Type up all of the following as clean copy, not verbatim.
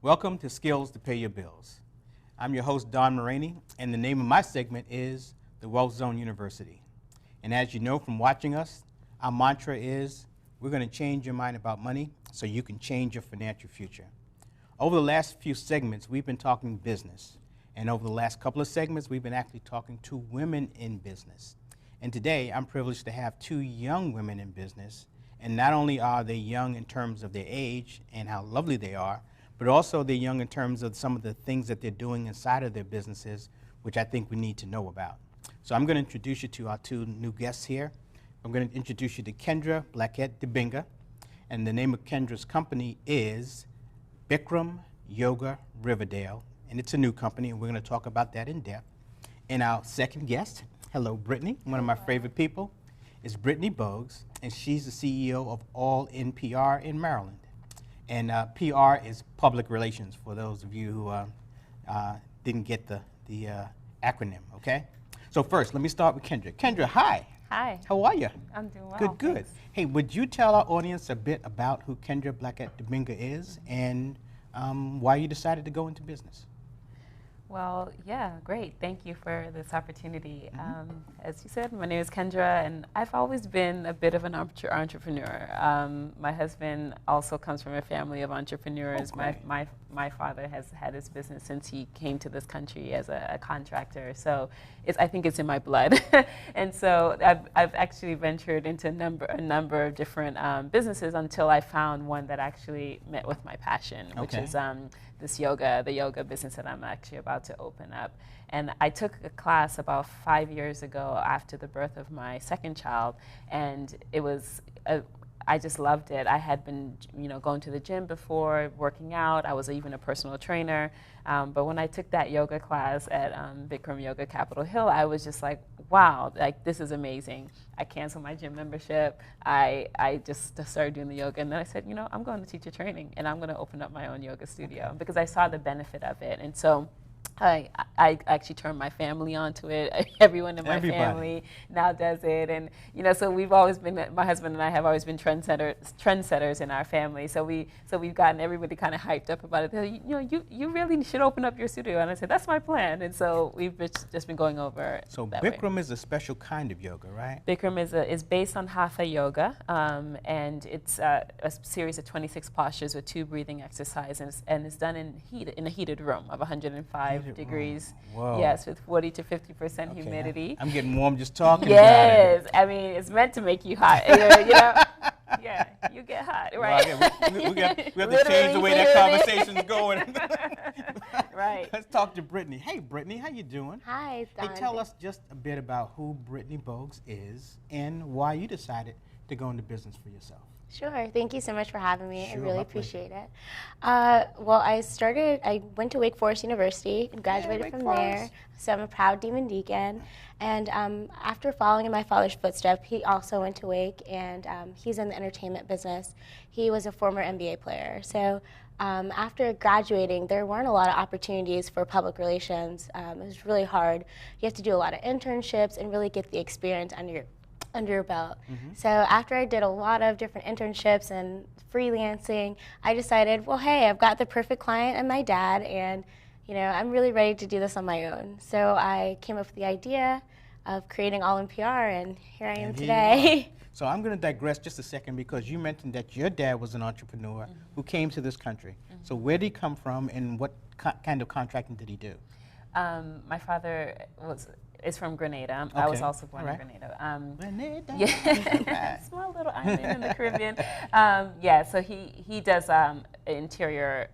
Welcome to Skills to Pay Your Bills. I'm your host, Don Moraney, and the name of my segment is the Wealth Zone University. And as you know from watching us, our mantra is, we're going to change your mind about money so you can change your financial future. Over the last few segments, we've been talking business. And over the last couple of segments, we've been actually talking to women in business. And today, I'm privileged to have two young women in business. And not only are they young in terms of their age and how lovely they are, but also they're young in terms of some of the things that they're doing inside of their businesses, which I think we need to know about. So I'm going to introduce you to our two new guests here. I'm going to introduce you to Kendra Blackett Dibinga, and the name of Kendra's company is Bikram Yoga Riverdale, and it's a new company, and we're going to talk about that in depth. And our second guest, hello, Brittany, one of my favorite people, is Brittany Bogues, and she's the CEO of All in PR in Maryland. And PR is public relations, for those of you who didn't get the acronym, okay? So first, let me start with Kendra. Kendra, hi. Hi. How are you? I'm doing well. Good, good. Thanks. Hey, would you tell our audience a bit about who Kendra Blackett Dibinga is and why you decided to go into business? Well, yeah, great. Thank you for this opportunity. As you said, my name is Kendra, and I've always been a bit of an entrepreneur. My husband also comes from a family of entrepreneurs. Oh, my father has had his business since he came to this country as a contractor. So I think it's in my blood. And so I've actually ventured into a number of different businesses until I found one that actually met with my passion, which is the yoga business that I'm actually about to open up. And I took a class about 5 years ago after the birth of my second child, and it was I just loved it. I had been, going to the gym before, working out. I was even a personal trainer. But when I took that yoga class at Bikram Yoga Capitol Hill, I was just like, wow, like this is amazing. I canceled my gym membership. I just started doing the yoga. And then I said, I'm going to teacher training, and I'm going to open up my own yoga studio because I saw the benefit of it. And so I actually turned my family onto it. Everyone in my family now does it, and so we've always been. My husband and I have always been trendsetters in our family. So we've gotten everybody kind of hyped up about it. You really should open up your studio, and I said that's my plan. And so we've just been going over. So that Bikram way. is a special kind of yoga, right? Bikram is based on Hatha yoga, and it's a series of 26 postures with 2 breathing exercises, and it's done in a heated room of 105 degrees. Whoa. Yes, with 40 to 50% humidity. I'm getting warm just talking yes, about it. I mean, it's meant to make you hot. Yeah, you get hot, right? Well, we have to change the way that conversation's going. Right. Let's talk to Brittany. Hey, Brittany, how you doing? Hi, Don. Hey, tell us just a bit about who Brittany Bogues is and why you decided to go into business for yourself. Sure. Thank you so much for having me. Sure, I really my pleasure. appreciate it. Well, I went to Wake Forest University and graduated from there. So I'm a proud Demon Deacon. And after following in my father's footsteps, he also went to Wake, and he's in the entertainment business. He was a former NBA player. So after graduating, there weren't a lot of opportunities for public relations. It was really hard. You have to do a lot of internships and really get the experience under your belt. So after I did a lot of different internships and freelancing, I decided, well, hey, I've got the perfect client and my dad, and I'm really ready to do this on my own. So I came up with the idea of creating All in PR, and here I am today. So I'm going to digress just a second because you mentioned that your dad was an entrepreneur who came to this country. So where did he come from, and what kind of contracting did he do? My father is from Grenada. I was also born in Grenada. Grenada. Yeah, small little island in the Caribbean. So he does interior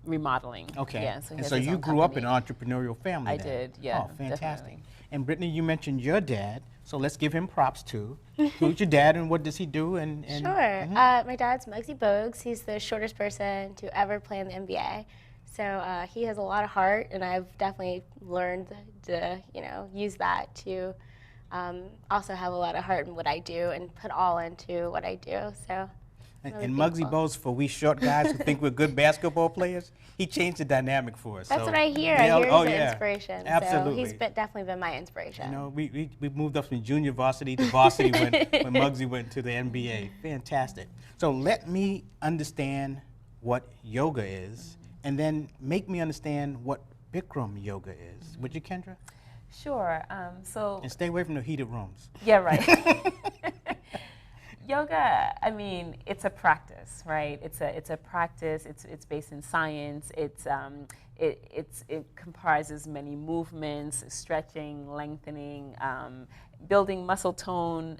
remodeling. Okay. Yeah, so and so you grew up in an entrepreneurial family. I then. did. Yeah. Oh, fantastic. Definitely. And Brittany, you mentioned your dad, so let's give him props too. Who's your dad, and what does he do? Sure. My dad's Muggsy Bogues. He's the shortest person to ever play in the NBA. So he has a lot of heart, and I've definitely learned to, use that to also have a lot of heart in what I do and put all into what I do. So. And Muggsy Bogues, for we short guys who think we're good basketball players, he changed the dynamic for us. That's what I hear. Yeah, I hear he's the inspiration. Absolutely. So he's definitely been my inspiration. We moved up from junior varsity to varsity when Muggsy went to the NBA. Fantastic. So let me understand what yoga is and then make me understand what Bikram yoga is. Would you, Kendra? Sure. And stay away from the heated rooms. Yeah, right. Yoga, I mean, it's a practice, right? It's a practice. It's based in science. It comprises many movements, stretching, lengthening, building muscle tone.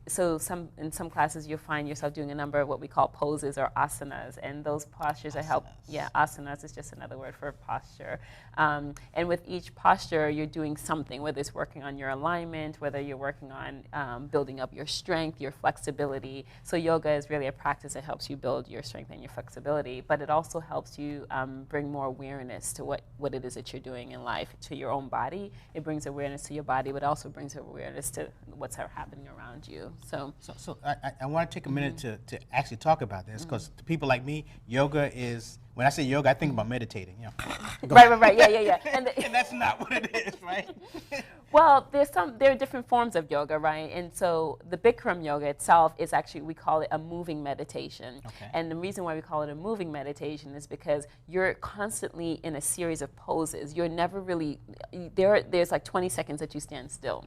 So in some classes you'll find yourself doing a number of what we call poses or asanas, and those postures are help. Yeah, asanas is just another word for posture. And with each posture, you're doing something, whether it's working on your alignment, whether you're working on building up your strength, your flexibility. So yoga is really a practice that helps you build your strength and your flexibility, but it also helps you bring more awareness to what it is that you're doing in life, to your own body. It brings awareness to your body, but also brings awareness to what's happening around you. So I want to take a minute to actually talk about this, because to people like me, yoga is, when I say yoga, I think about meditating. You know. Right. Yeah. And that's not what it is, right? Well, there are different forms of yoga, right? And so the Bikram yoga itself is actually, we call it a moving meditation. Okay. And the reason why we call it a moving meditation is because you're constantly in a series of poses. You're never really, there's like 20 seconds that you stand still.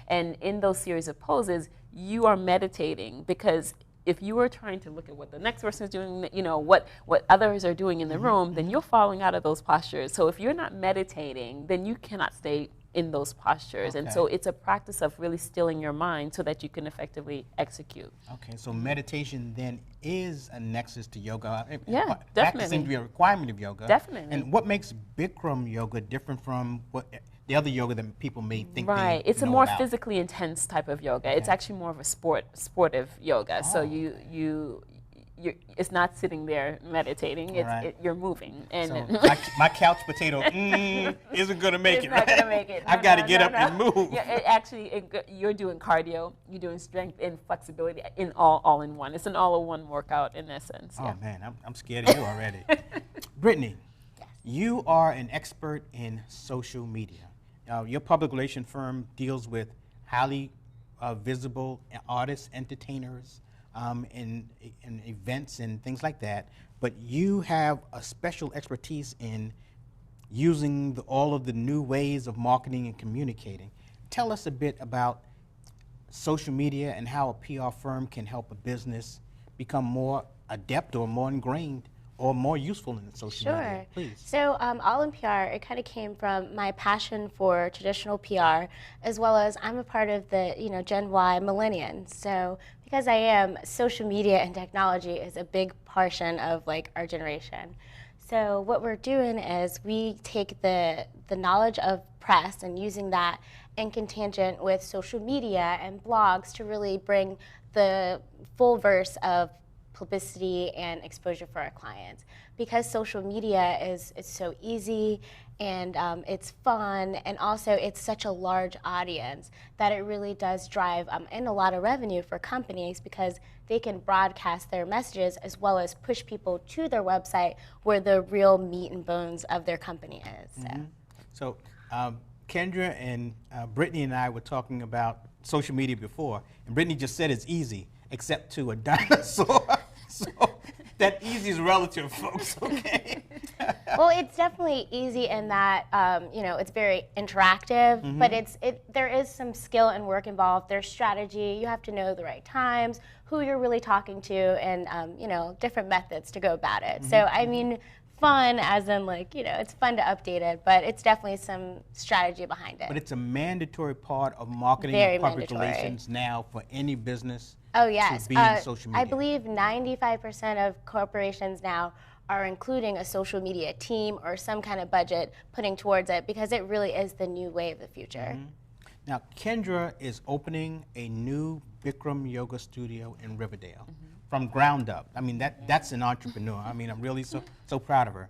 And in those series of poses, you are meditating, because if you are trying to look at what the next person is doing, you know, what others are doing in the room, then you're falling out of those postures. So if you're not meditating, then you cannot stay in those postures. Okay. And so it's a practice of really stilling your mind so that you can effectively execute. Okay, so meditation then is a nexus to yoga. Yeah, That definitely. seems to be a requirement of yoga. Definitely. And what makes Bikram yoga different from what the other yoga that people may think Right, they it's a know more about? physically intense type of yoga. It's Okay. actually more of a sportive yoga. So Oh. it's not sitting there meditating. Right. You're moving. And So my couch potato isn't going to make it's it, not right? gonna make it. I've got to get up and move. Yeah, you're doing cardio, you're doing strength and flexibility in all in one. It's an all-in-one workout in essence. Oh, man, I'm scared of you already. Brittany, you are an expert in social media. Your public relation firm deals with highly visible artists, entertainers, in events and things like that, but you have a special expertise in using all of the new ways of marketing and communicating. Tell us a bit about social media and how a PR firm can help a business become more adept or more ingrained or more useful in social media, please. So all in PR, it kind of came from my passion for traditional PR, as well as I'm a part of the Gen Y millennials. So because I am, social media and technology is a big portion of like our generation. So what we're doing is we take the knowledge of press and using that in contingent with social media and blogs to really bring the full verse of publicity and exposure for our clients. Because social media is so easy and it's fun, and also it's such a large audience that it really does drive in a lot of revenue for companies, because they can broadcast their messages as well as push people to their website where the real meat and bones of their company is. So Kendra and Brittany and I were talking about social media before, and Brittany just said it's easy, except to a dinosaur. So that easy is relative, folks, okay? Well, it's definitely easy in that, it's very interactive, but there is some skill and work involved. There's strategy. You have to know the right times, who you're really talking to, and, different methods to go about it. So, I mean, fun as in it's fun to update it, but it's definitely some strategy behind it. But it's a mandatory part of marketing Very and public mandatory. relations now for any business Oh, yes. to be in social media. I believe 95% of corporations now are including a social media team or some kind of budget putting towards it, because it really is the new way of the future. Now, Kendra is opening a new Bikram yoga studio in Riverdale from ground up. I mean, that's an entrepreneur. I mean, I'm really so proud of her.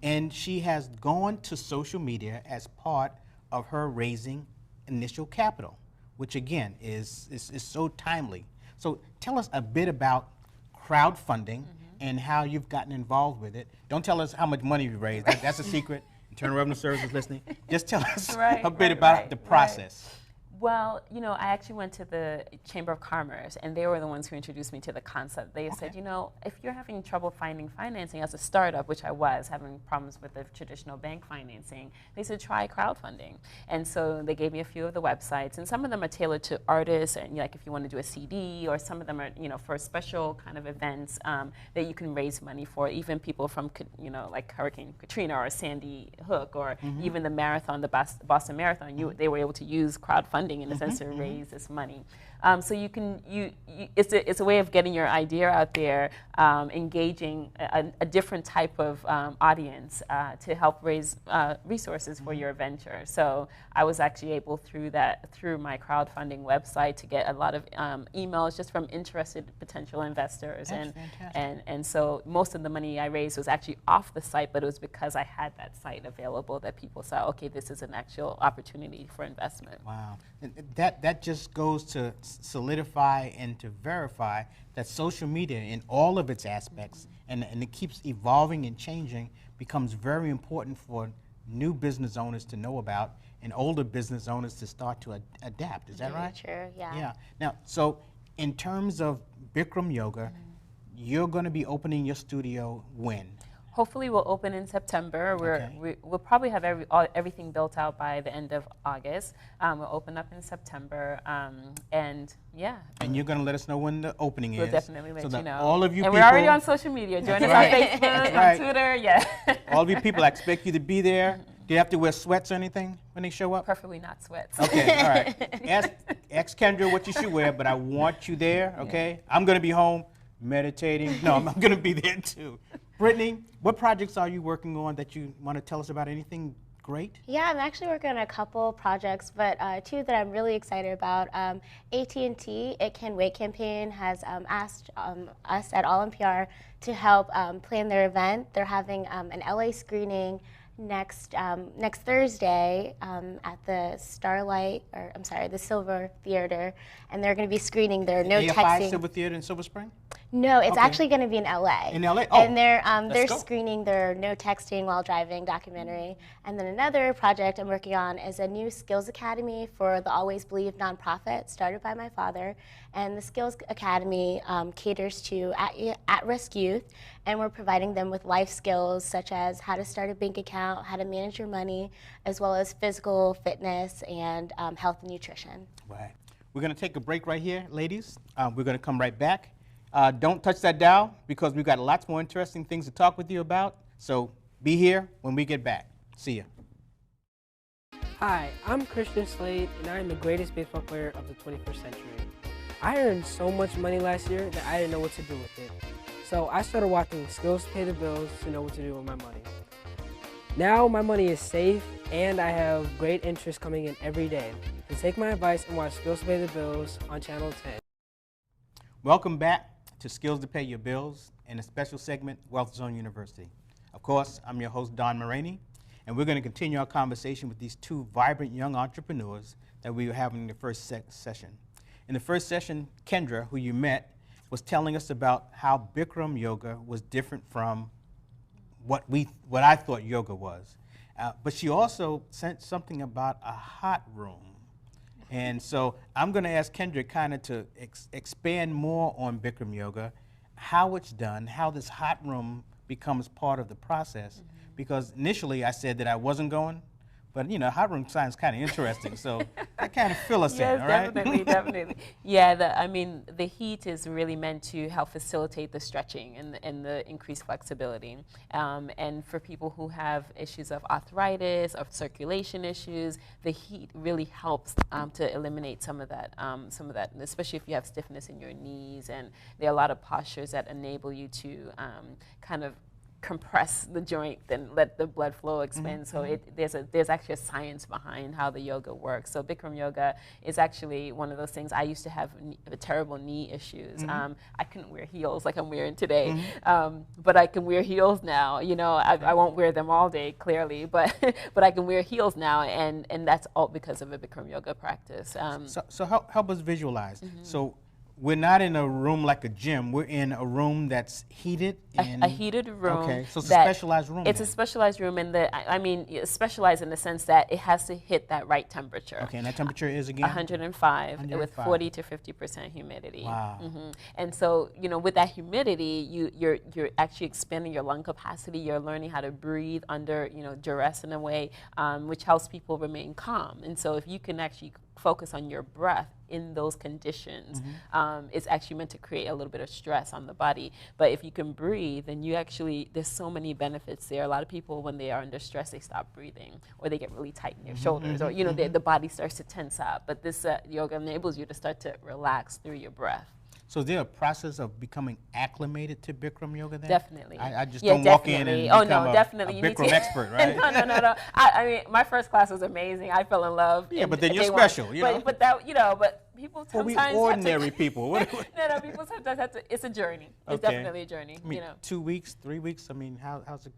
And she has gone to social media as part of her raising initial capital, which again is so timely. So tell us a bit about crowdfunding and how you've gotten involved with it. Don't tell us how much money you raised. That's a secret. Internal Revenue Service is listening. Just tell us a bit about the process. Well, you know, I actually went to the Chamber of Commerce, and they were the ones who introduced me to the concept. They said, you know, if you're having trouble finding financing as a startup, which I was, having problems with the traditional bank financing, they said, try crowdfunding. And so they gave me a few of the websites, and some of them are tailored to artists, and like if you want to do a CD, or some of them are, you know, for special kind of events that you can raise money for, even people from, you know, like Hurricane Katrina or Sandy Hook, or even the marathon, the Boston Marathon, they were able to use crowdfunding in a sense to raise this money. So you can, it's a way of getting your idea out there, engaging a different type of audience to help raise resources for your venture. So I was actually able through my crowdfunding website to get a lot of emails just from interested potential investors. That's fantastic. And so most of the money I raised was actually off the site, but it was because I had that site available that people saw, okay, this is an actual opportunity for investment. Wow. And that just goes to solidify and to verify that social media in all of its aspects, and it keeps evolving and changing, becomes very important for new business owners to know about and older business owners to start to adapt. Is that right? True, yeah. Yeah. Now, so in terms of Bikram Yoga, you're going to be opening your studio when? Hopefully we'll open in September. We'll probably have everything built out by the end of August. We'll open up in September, and yeah. And you're going to let us know when the opening is. We'll definitely let you know. All of you and people, we're already on social media. Join us on Facebook, on Twitter, yeah. All of you people, I expect you to be there. Do you have to wear sweats or anything when they show up? Preferably not sweats. Okay, all right. Ask Kendra what you should wear, but I want you there, okay? I'm going to be home meditating. No, I'm going to be there too. Brittany, what projects are you working on that you want to tell us about? Anything great? Yeah, I'm actually working on a couple projects, but two that I'm really excited about. AT&T, It Can Wait campaign has asked us at All NPR to help plan their event. They're having an LA screening next Thursday at the the Silver Theater, and they're going to be screening their No Texting. Silver Theater in Silver Spring? No, it's actually going to be in LA. In LA? Oh, and they're screening their No Texting While Driving documentary. And then another project I'm working on is a new skills academy for the Always Believe nonprofit started by my father. And the Skills Academy caters to at-risk youth, and we're providing them with life skills such as how to start a bank account, how to manage your money, as well as physical fitness and health and nutrition. Right. We're going to take a break right here, ladies. We're going to come right back. Don't touch that dial because we've got lots more interesting things to talk with you about. So be here when we get back. See ya. Hi, I'm Christian Slade, and I am the greatest baseball player of the 21st century. I earned so much money last year that I didn't know what to do with it. So I started watching Skills to Pay the Bills to know what to do with my money. Now my money is safe, and I have great interest coming in every day. So take my advice and watch Skills to Pay the Bills on Channel 10. Welcome back to Skills to Pay Your Bills and a special segment, Wealth Zone University. Of course, I'm your host, Don Maraney, and we're going to continue our conversation with these two vibrant young entrepreneurs that we were having in the first session. In the first session, Kendra, who you met, was telling us about how Bikram Yoga was different from what I thought yoga was. But she also said something about a hot room. And so I'm going to ask Kendra kind of to expand more on Bikram Yoga, how it's done, how this hot room becomes part of the process. Because initially I said that I wasn't going, but you know, hot room sounds kind of interesting, so that kind of fill us in, all right? Definitely, definitely. Yeah, I mean, the heat is really meant to help facilitate the stretching and the increased flexibility. And for people who have issues of arthritis, of circulation issues, the heat really helps to eliminate some of that, especially if you have stiffness in your knees. And there are a lot of postures that enable you to kind of compress the joint and let the blood flow expand. So there's actually a science behind how the yoga works. So Bikram Yoga is actually one of those things. I used to have terrible knee issues. I couldn't wear heels like I'm wearing today, but I can wear heels now. You know, I won't wear them all day, clearly, but I can wear heels now, and that's all because of a Bikram Yoga practice. So help us visualize. So we're not in a room like a gym. We're in a room that's heated. And a heated room. Okay, so it's a specialized room. It's then. a specialized room, and I mean, specialized in the sense that it has to hit that right temperature. Okay, and that temperature is again 105, with 105. 40 to 50% humidity. Wow. And so, you know, with that humidity, you're actually expanding your lung capacity. You're learning how to breathe under, you know, duress in a way, which helps people remain calm. And so, if you can actually focus on your breath in those conditions, it's actually meant to create a little bit of stress on the body. But if you can breathe, then you actually, there's so many benefits there. A lot of people, when they are under stress, they stop breathing, or they get really tight in their shoulders, or, you know, the body starts to tense up. But this yoga enables you to start to relax through your breath. So is there a process of becoming acclimated to Bikram yoga then? Definitely. I just don't walk in and become a Bikram expert, right? No. I mean, my first class was amazing. I fell in love. Yeah, but then you're special, you know? But that, you know, but people sometimes we ordinary people. No, people sometimes have to, it's a journey. It's definitely a journey, I mean, you know. 2 weeks, 3 weeks, I mean, how's it?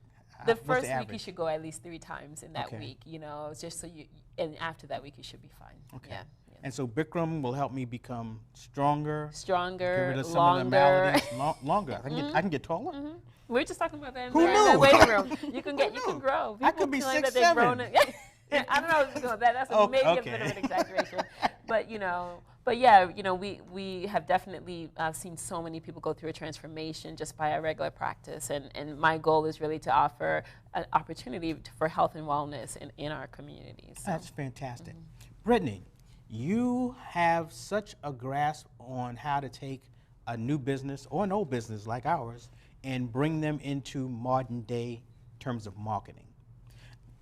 The first week you should go at least 3 times in that Okay. week, you know, just so you, and after that week you should be fine. Okay. Yeah. And so Bikram will help me become stronger, Stronger, get rid of some longer. of the maladies, longer. I can get taller. We were just talking about that in Who the knew? waiting room. You can get, you can grow. I could be claim that 6'7". they've grown I don't know. That's maybe a bit of an Okay. exaggeration, but you know. But yeah, you know, we have definitely seen so many people go through a transformation just by our regular practice, and my goal is really to offer an opportunity for health and wellness in our communities. So. That's fantastic. Brittany, you have such a grasp on how to take a new business or an old business like ours and bring them into modern day terms of marketing.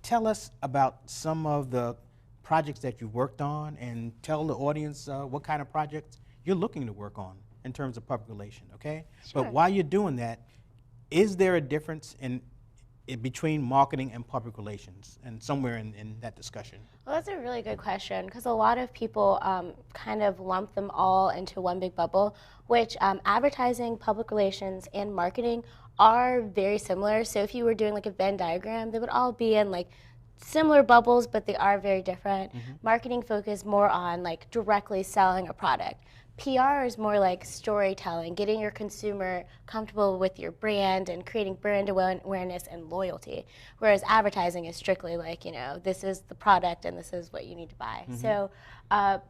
Tell us about some of the projects that you've worked on, and tell the audience what kind of projects you're looking to work on in terms of public relations, okay? Sure. But while you're doing that, is there a difference in between marketing and public relations, and somewhere in that discussion? Well, that's a really good question, because a lot of people kind of lump them all into one big bubble, which advertising, public relations, and marketing are very similar. So if you were doing like a Venn diagram, they would all be in like similar bubbles, but they are very different. Marketing focuses more on like directly selling a product. PR is more like storytelling, getting your consumer comfortable with your brand and creating brand awareness and loyalty. Whereas advertising is strictly like, you know, this is the product and this is what you need to buy. So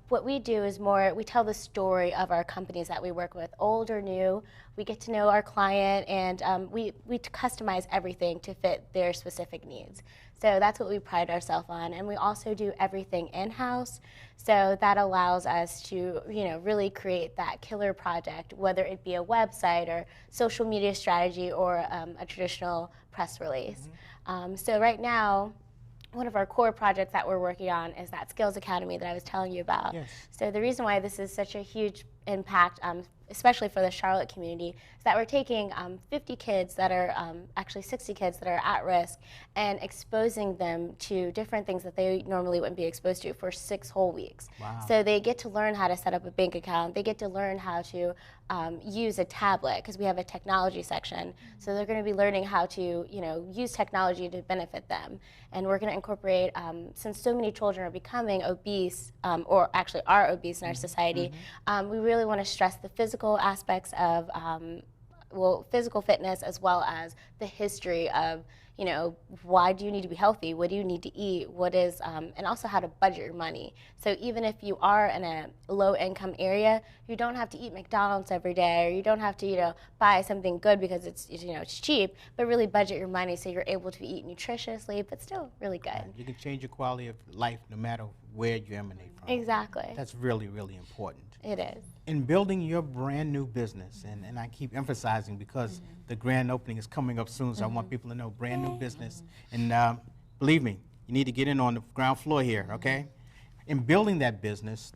what we do is more, we tell the story of our companies that we work with, old or new. We get to know our client, and we customize everything to fit their specific needs. So that's what we pride ourselves on, and we also do everything in-house. So that allows us to, you know, really create that killer project, whether it be a website or social media strategy or a traditional press release. So right now, one of our core projects that we're working on is that Skills Academy that I was telling you about. Yes. So the reason why this is such a huge impact, especially for the Charlotte community, is that we're taking 50 kids that are, actually 60 kids that are at risk, and exposing them to different things that they normally wouldn't be exposed to for 6 whole weeks. Wow. So they get to learn how to set up a bank account. They get to learn how to use a tablet, because we have a technology section. So they're going to be learning how to, you know, use technology to benefit them. And we're going to incorporate, since so many children are becoming obese, or actually are obese in our society, we really want to stress the physical aspects of, physical fitness, as well as the history of, you know, why do you need to be healthy? What do you need to eat? What is, and also how to budget your money. So even if you are in a low income area, you don't have to eat McDonald's every day, or you don't have to, you know, buy something good because it's, you know, it's cheap, but really budget your money so you're able to eat nutritiously, but still really good. You can change your quality of life no matter where you emanate from. Exactly. That's really, really important. It is. In building your brand new business, and I keep emphasizing because the grand opening is coming up soon, so I want people to know brand new business. And believe me, you need to get in on the ground floor here, okay? In building that business,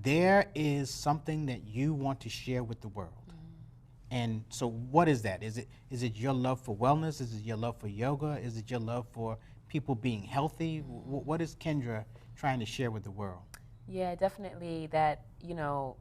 there is something that you want to share with the world. And so what is that? Is it your love for wellness? Is it your love for yoga? Is it your love for people being healthy? What is Kendra trying to share with the world? Yeah, definitely that, you know,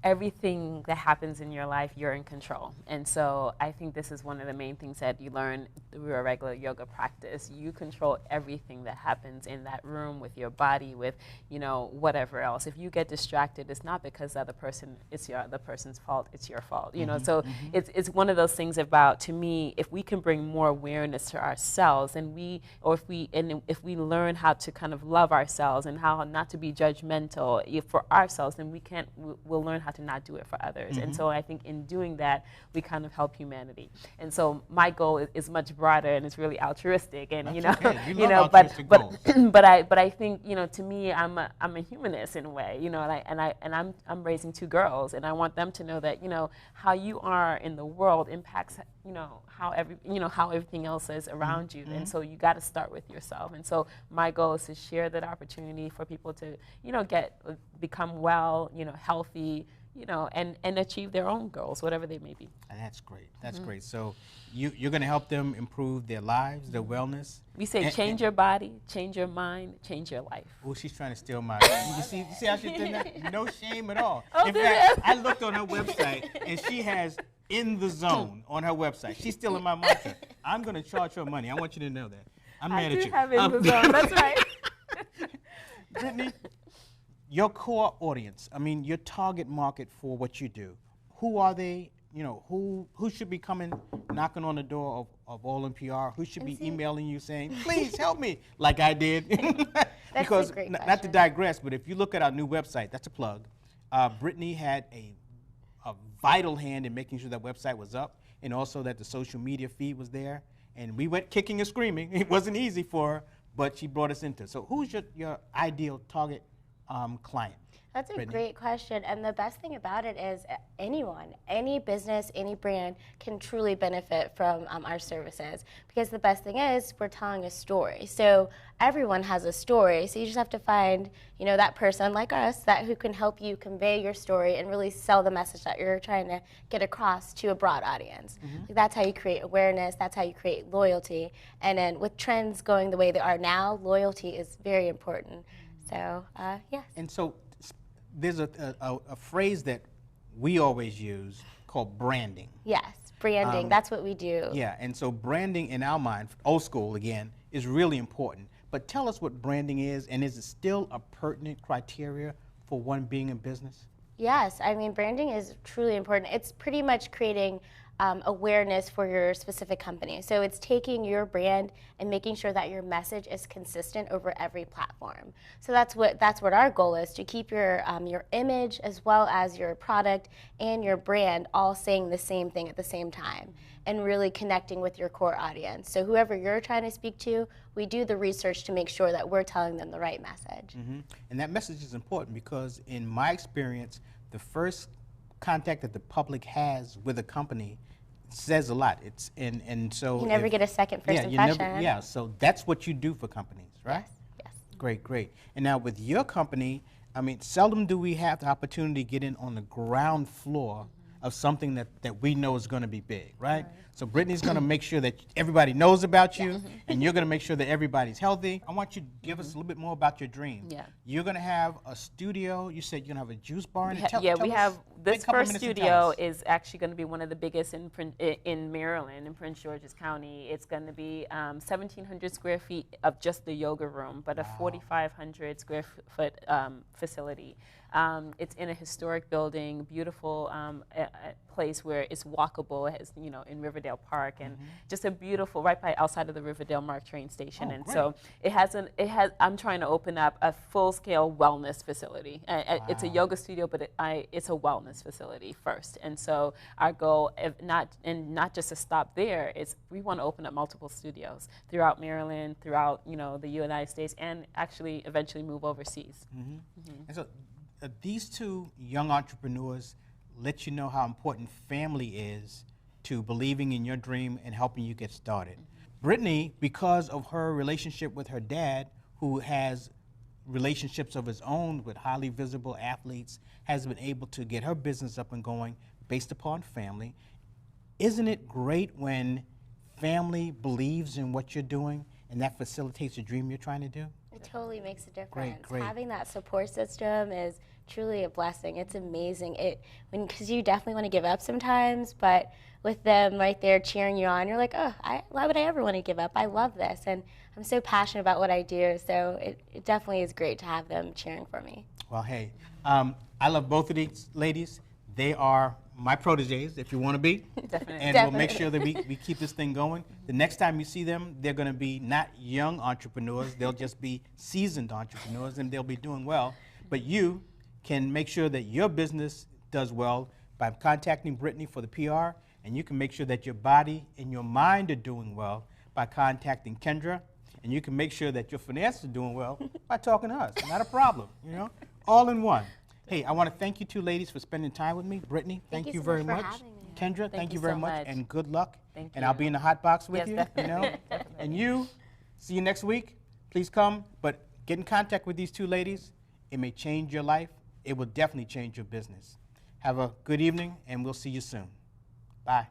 everything that happens in your life, you're in control. And so I think this is one of the main things that you learn through a regular yoga practice. You control everything that happens in that room with your body, with, you know, whatever else. If you get distracted, it's not because the other person, it's the other person's fault, it's your fault. You know, so it's one of those things about, to me, if we can bring more awareness to ourselves, and if we learn how to kind of love ourselves and how not to be judgmental for ourselves, then we'll learn how to not do it for others. And so I think in doing that, we kind of help humanity. And so my goal is much broader, and it's really altruistic. And but I think, you know, to me, I'm a humanist in a way, you know, and I'm raising 2 girls, and I want them to know that, you know, how you are in the world impacts, you know, how everything else is around you. And so you got to start with yourself. And so my goal is to share that opportunity for people to, you know, become well, you know, healthy, you know, and achieve their own goals, whatever they may be. And that's great. That's great. So you're going to help them improve their lives, their wellness. We say change your body, change your mind, change your life. Oh, she's trying to steal my. You see how she did that? No shame at all. Oh, in fact, I looked on her website, and she has "In the Zone" on her website. She's stealing my mantra. I'm going to charge her money. I want you to know that. I'm mad at you. I do have "In the Zone." That's right. Brittany, your core audience, I mean, your target market for what you do, who are they? You know, who should be coming, knocking on the door of All PR? Who should be emailing you saying, please help me, like I did? Because, not to digress, but if you look at our new website, that's a plug, Brittany had a vital hand in making sure that website was up, and also that the social media feed was there. And we went kicking and screaming. It wasn't easy for her, but she brought us into it. So who's your ideal target client? That's a Brittany? Great question, and the best thing about it is anyone, any business, any brand can truly benefit from our services, because the best thing is we're telling a story. So everyone has a story, so you just have to find, you know, that person like us who can help you convey your story and really sell the message that you're trying to get across to a broad audience. That's how you create awareness, that's how you create loyalty, and then with trends going the way they are now, loyalty is very important. So, yes. And so there's a phrase that we always use called branding. Yes, branding, that's what we do. Yeah, and so branding in our mind, old school again, is really important. But tell us what branding is, and is it still a pertinent criteria for one being in business? Yes, I mean, branding is truly important. It's pretty much creating awareness for your specific company. So it's taking your brand and making sure that your message is consistent over every platform. So that's what our goal is, to keep your image as well as your product and your brand all saying the same thing at the same time, and really connecting with your core audience. So whoever you're trying to speak to, we do the research to make sure that we're telling them the right message. And that message is important because in my experience, the first contact that the public has with a company says a lot. It's and so you never get a second first impression. So that's what you do for companies, right? Yes. Great. And now with your company, I mean, seldom do we have the opportunity to get in on the ground floor of something that we know is going to be big, right? So Brittany's going to make sure that everybody knows about you, and you're going to make sure that everybody's healthy. I want you to give us a little bit more about your dream. Yeah. You're going to have a studio. You said you're going to have a juice bar. We have this first studio is actually going to be one of the biggest in Maryland, in Prince George's County. It's going to be 1,700 square feet of just the yoga room, but a 4,500 square foot facility. It's in a historic building, beautiful place where it's walkable, as you know, in Riverdale Park, and just a beautiful, right outside of the Riverdale Mark train station. And so I'm trying to open up a full-scale wellness facility. It's a yoga studio, but it's a wellness facility first. And so our goal, not just to stop there, is we want to open up multiple studios throughout Maryland, throughout the United States, and actually eventually move overseas. And so these two young entrepreneurs let you know how important family is to believing in your dream and helping you get started. Brittany, because of her relationship with her dad, who has relationships of his own with highly visible athletes, has been able to get her business up and going based upon family. Isn't it great when family believes in what you're doing and that facilitates the dream you're trying to do? It totally makes a difference. Great. Having that support system is truly a blessing. It's amazing. Because you definitely want to give up sometimes, but with them right there cheering you on, you're like, oh, why would I ever want to give up? I love this, and I'm so passionate about what I do, so it definitely is great to have them cheering for me. Well, hey, I love both of these ladies. They are my proteges, if you want to be. Definitely. And we'll make sure that we keep this thing going. The next time you see them, they're going to be not young entrepreneurs. They'll just be seasoned entrepreneurs, and they'll be doing well. But you can make sure that your business does well by contacting Brittany for the PR, and you can make sure that your body and your mind are doing well by contacting Kendra, and you can make sure that your finances are doing well by talking to us. Not a problem, you know, all in one. Hey, I want to thank you two ladies for spending time with me. Brittany, thank you so very much much. for having me. Kendra, thank you very so much, much. and good luck. Thank and you. I'll be in the hot box with Yes, you, definitely. you know. And you, see you next week. Please come, but get in contact with these two ladies. It may change your life. It will definitely change your business. Have a good evening, and we'll see you soon. Bye.